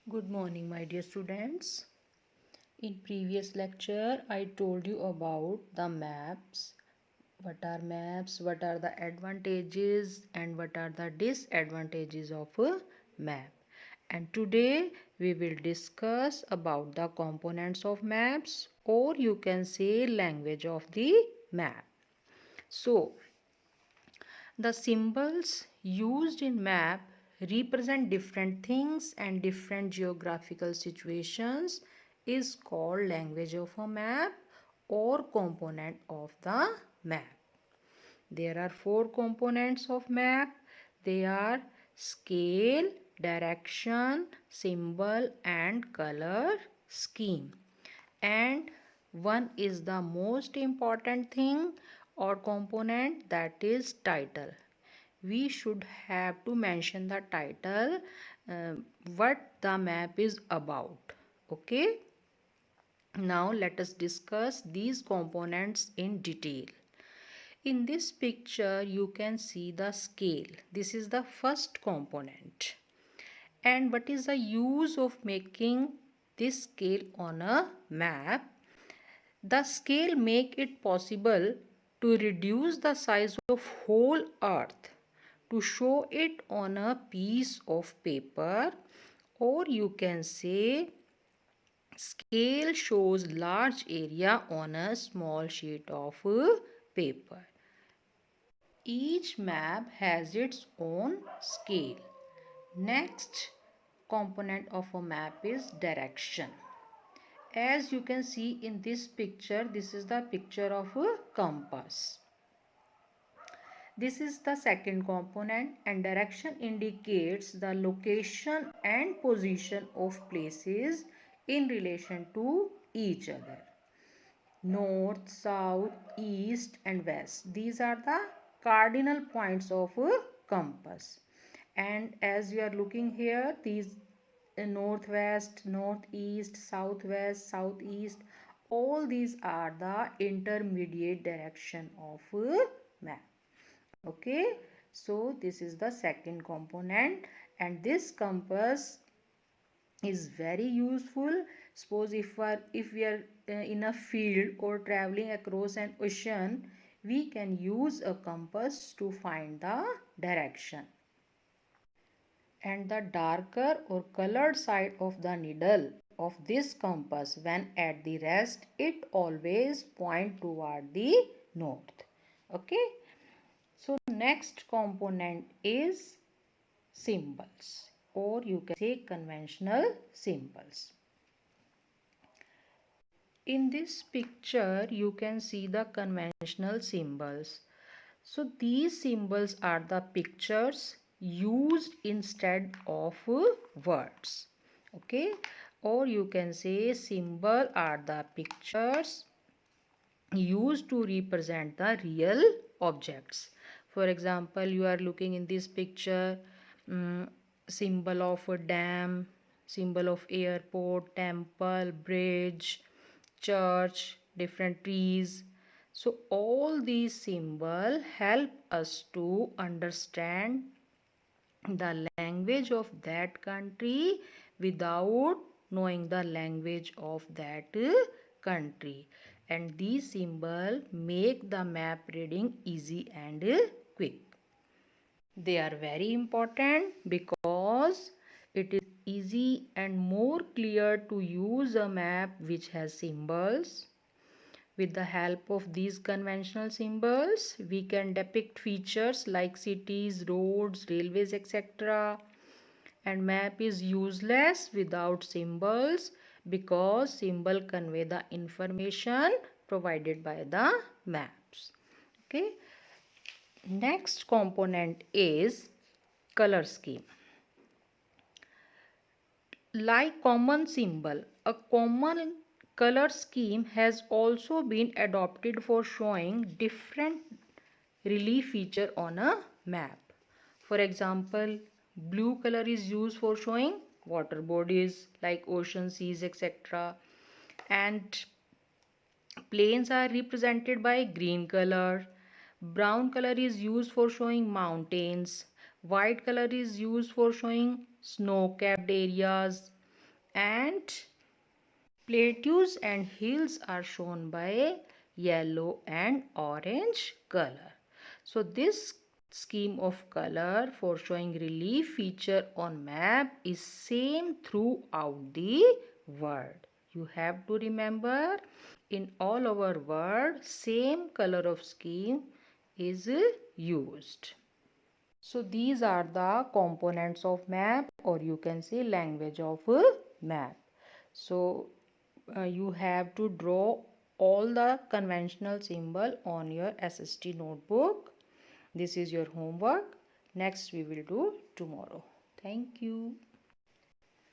Good morning, my dear students. In previous lecture, I told you about the maps. What are maps? What are the advantages and what are the disadvantages of a map? And today we will discuss about the components of maps, or you can say language of the map. So, the symbols used in map represent different things and different geographical situations is called language of a map or component of the map. There are four components of map. They are scale, direction, symbol and color scheme. And one is the most important thing or component, that is title. We should have to mention the title, uh, what the map is about. Okay, now let us discuss these components in detail. In this picture you can see the scale. This is the first component. And what is the use of making this scale on a map? The scale make it possible to reduce the size of whole earth to show it on a piece of paper, or you can say scale shows large area on a small sheet of paper. Each map has its own scale. Next component of a map is direction. As you can see in this picture, this is the picture of a compass. This is the second component, and direction indicates the location and position of places in relation to each other. North, south, east and west. These are the cardinal points of a compass. And as you are looking here, these northwest, northeast, southwest, southeast, all these are the intermediate direction of a map. Okay, so this is the second component, and this compass is very useful. Suppose if we are in a field or traveling across an ocean, we can use a compass to find the direction. And the darker or colored side of the needle of this compass, when at the rest, it always point toward the north. Okay, so next component is symbols, or you can say conventional symbols. In this picture you can see the conventional symbols. So these symbols are the pictures used instead of words. Okay, or you can say symbol are the pictures used to represent the real objects. For example, you are looking in this picture, symbol of a dam, symbol of airport, temple, bridge, church, different trees. So all these symbols help us to understand the language of that country without knowing the language of that country, and these symbols make the map reading easy and quick. They are very important because it is easy and more clear to use a map which has symbols. With the help of these conventional symbols, we can depict features like cities, roads, railways, etc. And map is useless without symbols because symbol convey the information provided by the maps. Okay. Next component is color scheme. Like common symbol, a common color scheme has also been adopted for showing different relief feature on a map. For example, blue color is used for showing water bodies like ocean, seas, etc. And plains are represented by green color. Brown color is used for showing mountains. White color is used for showing snow-capped areas. and plateaus and hills are shown by yellow and orange color. So this scheme of color for showing relief feature on map is same throughout the world. You have to remember, in all our world same color of scheme is used. So these are the components of map, or you can say language of map. So you have to draw all the conventional symbol on your SST notebook. This is your homework. Next we will do tomorrow. Thank you.